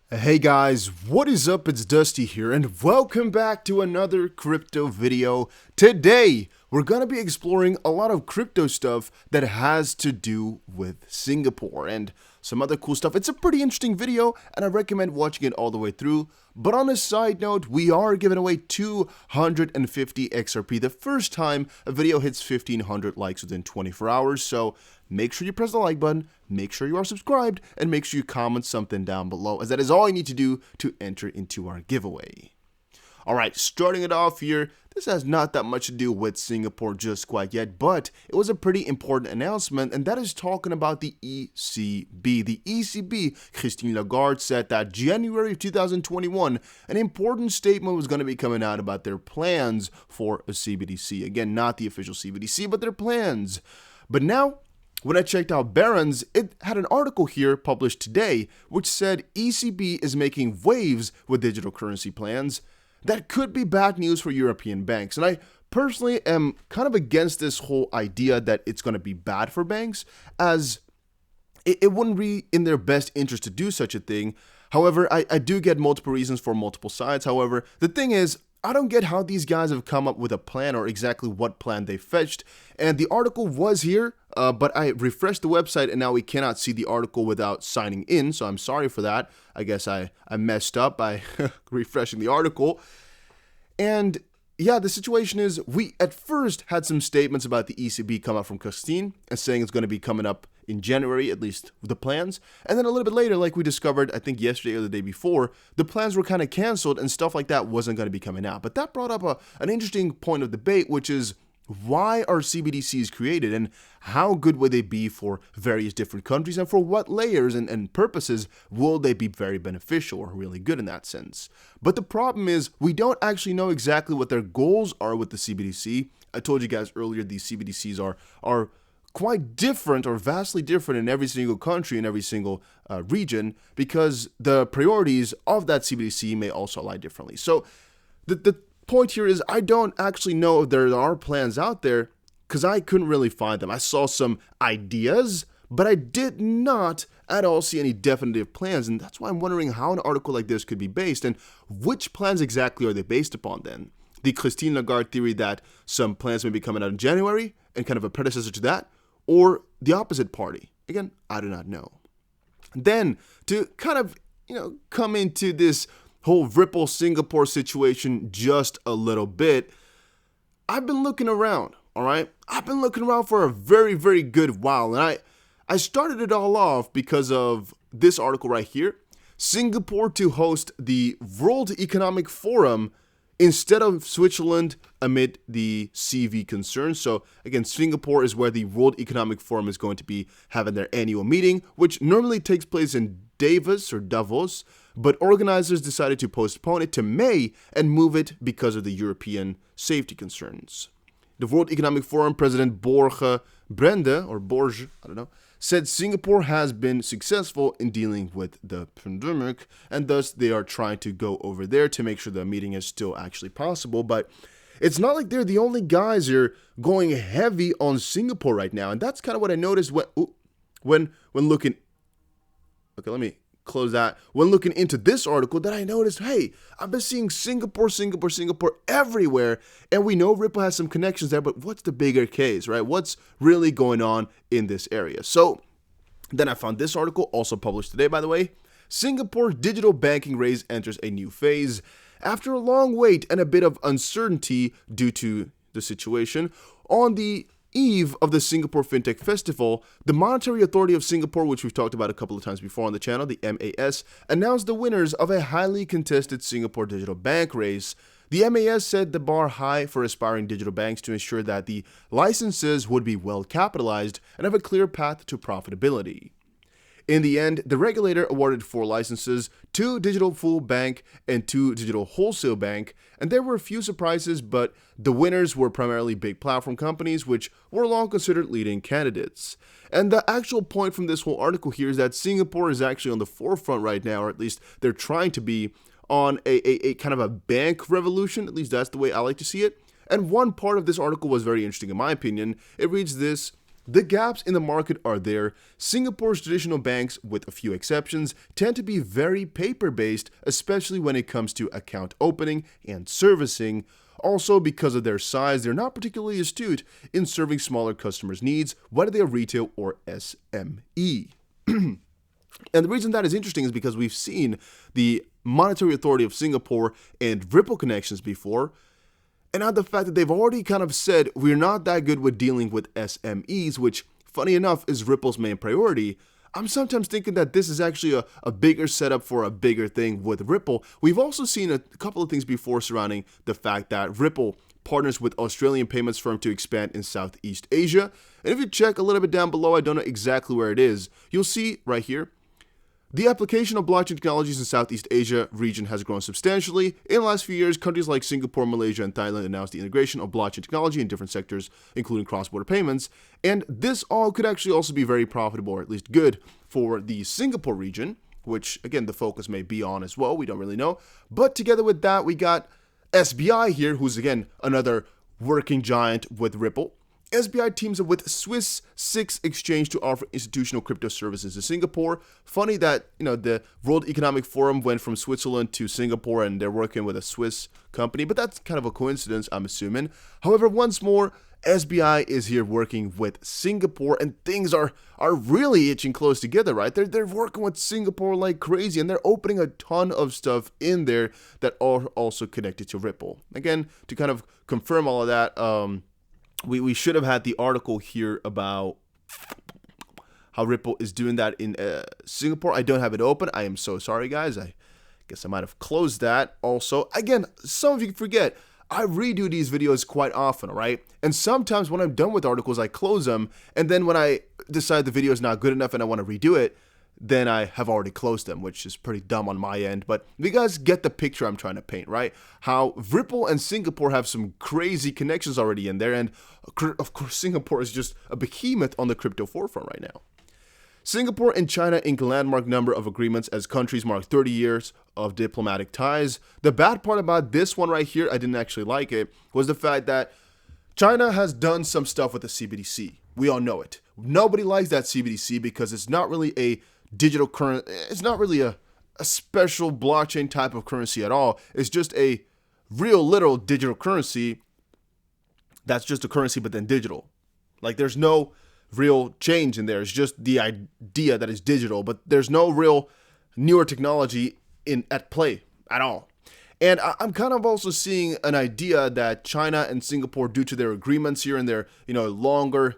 Hey guys, what is up? It's Dusty here and welcome back to another crypto video. Today, we're going to be exploring a lot of crypto stuff that has to do with Singapore and some other cool stuff. It's a pretty interesting video and I recommend watching it all the way through. But on a side note, we are giving away 250 XRP the first time a video hits 1500 likes within 24 hours. So make sure you press the like button, make sure you are subscribed, and make sure you comment something down below, as that is all you need to do to enter into our giveaway. Alright, starting it off here, this has not that much to do with Singapore just quite yet, but it was a pretty important announcement, and that is talking about the ECB. The ECB, Christine Lagarde, said that January of 2021, an important statement was going to be coming out about their plans for a CBDC. Again, not the official CBDC, but their plans. But now, when I checked out Barron's, it had an article here published today which said ECB is making waves with digital currency plans. That could be bad news for European banks. And I personally am kind of against this whole idea that it's going to be bad for banks, as it wouldn't be in their best interest to do such a thing. However, I do get multiple reasons for multiple sides. However, the thing is, I don't get how these guys have come up with a plan or exactly what plan they fetched. And the article was here, but I refreshed the website and now we cannot see the article without signing in. So I'm sorry for that. I guess I messed up by refreshing the article. And yeah, the situation is we at first had some statements about the ECB come out from Christine and saying it's going to be coming up in January, at least the plans. And then a little bit later, like we discovered, I think yesterday or the day before, the plans were kind of canceled and stuff like that wasn't going to be coming out. But that brought up an interesting point of debate, which is why are CBDCs created and how good would they be for various different countries and for what layers and purposes will they be very beneficial or really good in that sense. But the problem is we don't actually know exactly what their goals are with the CBDC. I told you guys earlier these CBDCs are quite different or vastly different in every single country, in every single region, because the priorities of that CBDC may also lie differently. So the point here is I don't actually know if there are plans out there because I couldn't really find them. I saw some ideas, but I did not at all see any definitive plans, and that's why I'm wondering how an article like this could be based and which plans exactly are they based upon then. The Christine Lagarde theory that some plans may be coming out in January and kind of a predecessor to that, or the opposite party. Again, I do not know. Then, to kind of, come into this whole Ripple Singapore situation just a little bit, I've been looking around, all right? I've been looking around for a very, very good while, and I started it all off because of this article right here. Singapore to host the World Economic Forum instead of Switzerland amid the CV concerns. So again, Singapore is where the World Economic Forum is going to be having their annual meeting, which normally takes place in Davos, but organizers decided to postpone it to May and move it because of the European safety concerns. The World Economic Forum President Borge, said Singapore has been successful in dealing with the pandemic, and thus they are trying to go over there to make sure the meeting is still actually possible. But it's not like they're the only guys who are going heavy on Singapore right now, and that's kind of what I noticed when looking. Okay, let me close that. When looking into this article, that I noticed, hey, I've been seeing Singapore everywhere, and we know Ripple has some connections there, but what's the bigger case, right? What's really going on in this area? So then I found this article, also published today, by the way. Singapore digital banking race enters a new phase. After a long wait and a bit of uncertainty due to the situation, on the eve of the Singapore FinTech Festival, the Monetary Authority of Singapore, which we've talked about a couple of times before on the channel, the MAS, announced the winners of a highly contested Singapore digital bank race. The MAS set the bar high for aspiring digital banks to ensure that the licenses would be well capitalized and have a clear path to profitability. In the end, the regulator awarded 4 licenses, 2 digital full bank and 2 digital wholesale bank, and there were a few surprises, but the winners were primarily big platform companies, which were long considered leading candidates. And the actual point from this whole article here is that Singapore is actually on the forefront right now, or at least they're trying to be on a kind of a bank revolution. At least that's the way I like to see it. And one part of this article was very interesting in my opinion. It reads this: The gaps in the market are there. Singapore's traditional banks, with a few exceptions, tend to be very paper-based, especially when it comes to account opening and servicing. Also, because of their size, they're not particularly astute in serving smaller customers' needs, whether they are retail or SME. And the reason that is interesting is because we've seen the Monetary Authority of Singapore and Ripple connections before, and now the fact that they've already kind of said we're not that good with dealing with SMEs, which, funny enough, is Ripple's main priority. I'm sometimes thinking that this is actually a bigger setup for a bigger thing with Ripple. We've also seen a couple of things before surrounding the fact that Ripple partners with Australian payments firm to expand in Southeast Asia. And if you check a little bit down below, I don't know exactly where it is, you'll see right here, the application of blockchain technologies in Southeast Asia region has grown substantially. In the last few years, countries like Singapore, Malaysia, and Thailand announced the integration of blockchain technology in different sectors, including cross-border payments. And this all could actually also be very profitable, or at least good, for the Singapore region, which, again, the focus may be on as well. We don't really know. But together with that, we got SBI here, who's, again, another working giant with Ripple. SBI teams up with Swiss SIX Exchange to offer institutional crypto services in Singapore. Funny that, the World Economic Forum went from Switzerland to Singapore and they're working with a Swiss company, but that's kind of a coincidence, I'm assuming. However, once more, SBI is here working with Singapore, and things are really itching close together, right? They're working with Singapore like crazy, and they're opening a ton of stuff in there that are also connected to Ripple. Again, to kind of confirm all of that, we should have had the article here about how Ripple is doing that in Singapore. I don't have it open. I am so sorry, guys. I guess I might have closed that also. Again, some of you forget, I redo these videos quite often, right? And sometimes when I'm done with articles, I close them. And then when I decide the video is not good enough and I want to redo it, then I have already closed them, which is pretty dumb on my end. But you guys get the picture I'm trying to paint, right? How Ripple and Singapore have some crazy connections already in there. And of course, Singapore is just a behemoth on the crypto forefront right now. Singapore and China ink a landmark number of agreements as countries mark 30 years of diplomatic ties. The bad part about this one right here, I didn't actually like it, was the fact that China has done some stuff with the CBDC. We all know it. Nobody likes that CBDC because it's not really a digital currency. It's not really a special blockchain type of currency at all. It's just a real literal digital currency that's just a currency but then digital. Like, there's no real change in there. It's just the idea that it's digital, but there's no real newer technology at play at all. And I'm kind of also seeing an idea that China and Singapore, due to their agreements here and their longer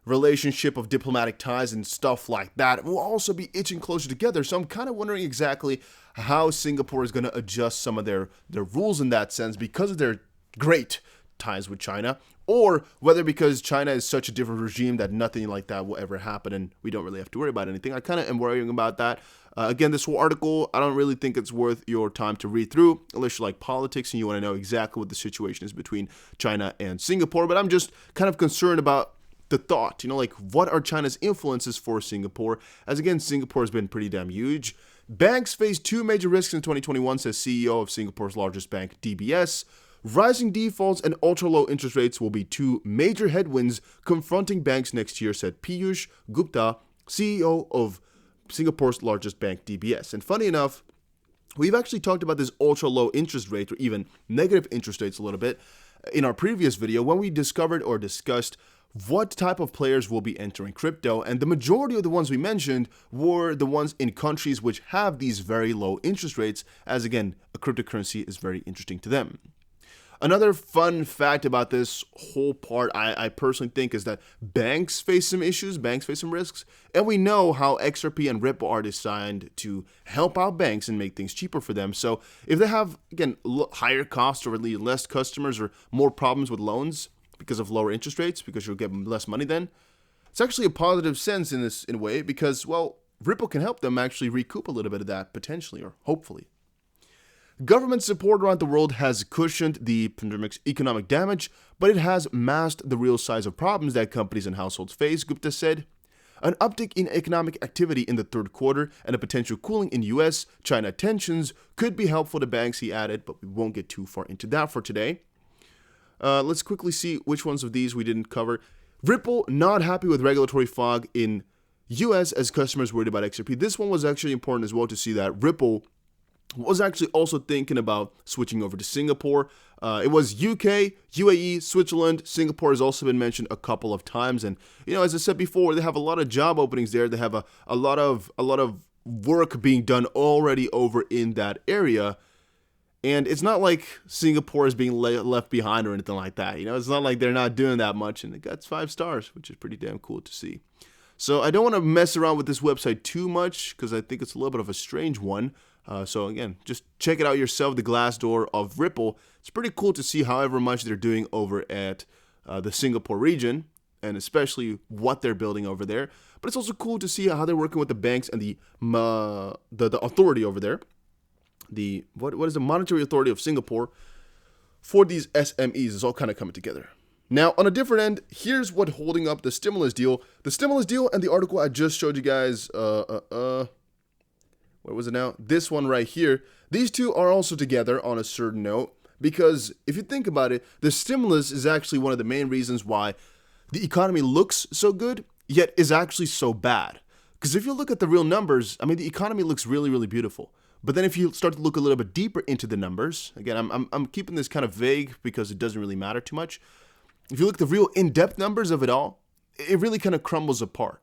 relationship of diplomatic ties and stuff like that, will also be itching closer together. So I'm kind of wondering exactly how Singapore is going to adjust some of their rules in that sense because of their great ties with China, or whether because China is such a different regime that nothing like that will ever happen and we don't really have to worry about anything. I kind of am worrying about that. Again, this whole article, I don't really think it's worth your time to read through unless you like politics and you want to know exactly what the situation is between China and Singapore. But I'm just kind of concerned about the thought, what are China's influences for Singapore? As again, Singapore has been pretty damn huge. Banks face two major risks in 2021, says CEO of Singapore's largest bank, DBS. Rising defaults and ultra-low interest rates will be two major headwinds confronting banks next year, said Piyush Gupta, CEO of Singapore's largest bank, DBS. And funny enough, we've actually talked about this ultra-low interest rate or even negative interest rates a little bit in our previous video when we discovered or discussed what type of players will be entering crypto, and the majority of the ones we mentioned were the ones in countries which have these very low interest rates, as again, a cryptocurrency is very interesting to them. Another fun fact about this whole part, I personally think, is that banks face some issues, banks face some risks, and we know how XRP and Ripple are designed to help out banks and make things cheaper for them. So if they have, again, higher costs or at least less customers or more problems with loans because of lower interest rates, because you'll get less money then, it's actually a positive sense in a way because, well, Ripple can help them actually recoup a little bit of that potentially or hopefully. Government support around the world has cushioned the pandemic's economic damage, but it has masked the real size of problems that companies and households face, Gupta said. An uptick in economic activity in the third quarter and a potential cooling in US-China tensions could be helpful to banks, he added, but we won't get too far into that for today. Let's quickly see which ones of these we didn't cover. Ripple not happy with regulatory fog in US as customers worried about XRP. This one was actually important as well to see that Ripple was actually also thinking about switching over to Singapore. It was UK, UAE, Switzerland. Singapore has also been mentioned a couple of times. And, as I said before, they have a lot of job openings there. They have a lot of work being done already over in that area. And it's not like Singapore is being left behind or anything like that. It's not like they're not doing that much. And it got 5 stars, which is pretty damn cool to see. So I don't want to mess around with this website too much because I think it's a little bit of a strange one. So again, just check it out yourself, the Glassdoor of Ripple. It's pretty cool to see however much they're doing over at the Singapore region, and especially what they're building over there. But it's also cool to see how they're working with the banks and the authority over there. What is the Monetary Authority of Singapore for these SMEs is all kind of coming together. Now, on a different end, here's what holding up the stimulus deal. The stimulus deal and the article I just showed you guys, where was it now? This one right here. These two are also together on a certain note because if you think about it, the stimulus is actually one of the main reasons why the economy looks so good, yet is actually so bad. Because if you look at the real numbers, the economy looks really, really beautiful. But then if you start to look a little bit deeper into the numbers, again, I'm keeping this kind of vague because it doesn't really matter too much. If you look at the real in-depth numbers of it all, it really kind of crumbles apart.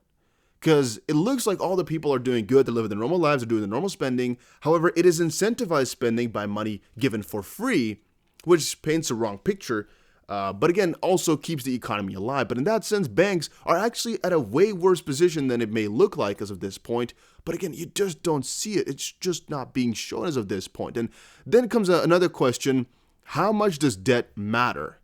Because it looks like all the people are doing good, they're living their normal lives, they're doing their normal spending. However, it is incentivized spending by money given for free, which paints a wrong picture. But again, also keeps the economy alive. But in that sense, banks are actually at a way worse position than it may look like as of this point. But again, you just don't see it. It's just not being shown as of this point. And then comes another question. How much does debt matter?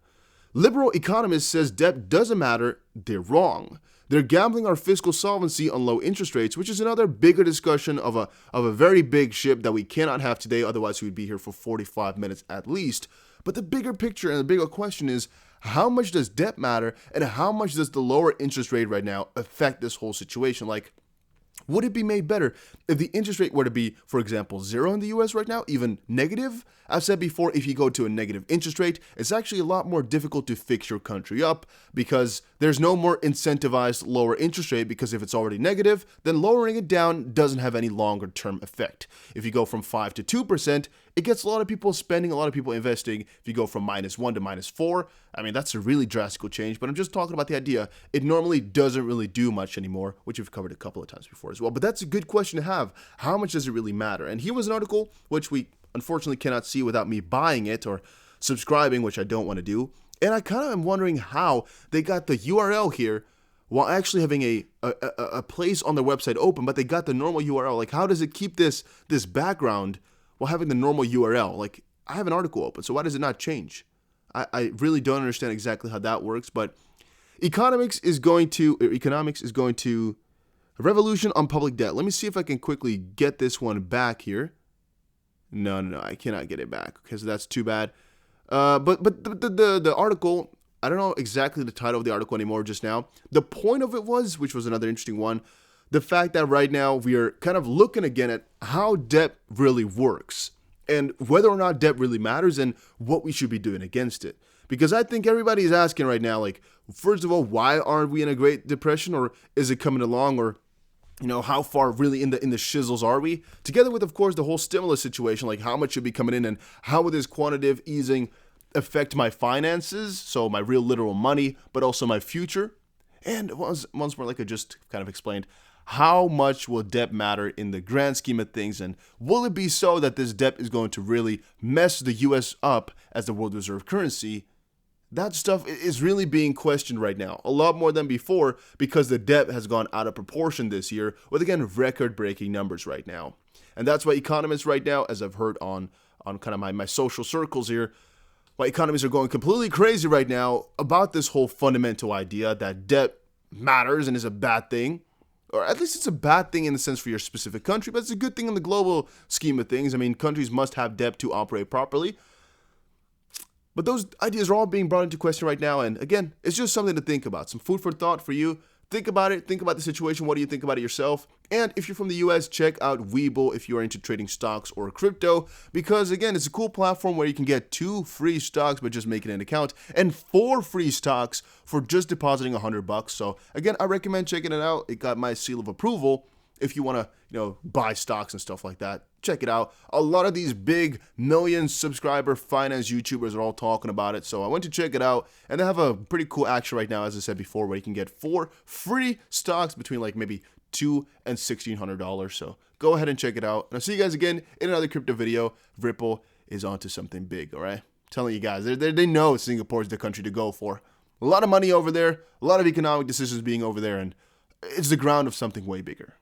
Liberal economists says debt doesn't matter. They're wrong. They're gambling our fiscal solvency on low interest rates, which is another bigger discussion of a very big ship that we cannot have today. Otherwise, we'd be here for 45 minutes at least. But the bigger picture and the bigger question is, how much does debt matter and how much does the lower interest rate right now affect this whole situation? Like, would it be made better if the interest rate were to be, for example, 0 in the US right now, even negative? I've said before, if you go to a negative interest rate, it's actually a lot more difficult to fix your country up because there's no more incentivized lower interest rate because if it's already negative, then lowering it down doesn't have any longer term effect. If you go from 5 to 2%, it gets a lot of people spending, a lot of people investing. If you go from -1 to -4, that's a really drastic change, but I'm just talking about the idea. It normally doesn't really do much anymore, which we've covered a couple of times before as well. But that's a good question to have. How much does it really matter? And here was an article, which we unfortunately cannot see without me buying it or subscribing, which I don't want to do. And I kind of am wondering how they got the URL here while actually having a place on their website open, but they got the normal URL. Like, how does it keep this background while having the normal URL? Like, I have an article open, so why does it not change? I really don't understand exactly how that works, but economics is going to revolution on public debt. Let me see if I can quickly get this one back here. No, I cannot get it back because that's too bad. But the article, I don't know exactly the title of the article anymore just now. The point of it was, which was another interesting one, the fact that right now we are kind of looking again at how debt really works and whether or not debt really matters and what we should be doing against it. Because I think everybody is asking right now, like, first of all, why aren't we in a Great Depression, or is it coming along, or how far really in the shizzles are we? Together with, of course, the whole stimulus situation, like how much should be coming in and how would this quantitative easing affect my finances, so my real literal money, but also my future? And once more, like I just kind of explained, how much will debt matter in the grand scheme of things, and will it be so that this debt is going to really mess the US up as the world reserve currency? That stuff is really being questioned right now, a lot more than before, because the debt has gone out of proportion this year, with again record-breaking numbers right now. And that's why economists right now, as I've heard on kind of my social circles here, why economists are going completely crazy right now about this whole fundamental idea that debt matters and is a bad thing. Or at least it's a bad thing in the sense for your specific country, but it's a good thing in the global scheme of things. Countries must have debt to operate properly. But those ideas are all being brought into question right now. And again, it's just something to think about. Some food for thought for you think about it. Think about the situation. What do you think about it yourself? And if you're from the US, check out Webull if you are into trading stocks or crypto, because again, it's a cool platform where you can get 2 free stocks by just making an account and 4 free stocks for just depositing $100. So again, I recommend checking it out. It got my seal of approval. If you want to, buy stocks and stuff like that, check it out. A lot of these big million subscriber finance YouTubers are all talking about it. So I went to check it out, and they have a pretty cool action right now, as I said before, where you can get 4 free stocks between like maybe $200 and $1,600. So go ahead and check it out. And I'll see you guys again in another crypto video. Ripple is onto something big, all right? I'm telling you guys, they know Singapore is the country to go for. A lot of money over there, a lot of economic decisions being over there, and it's the ground of something way bigger.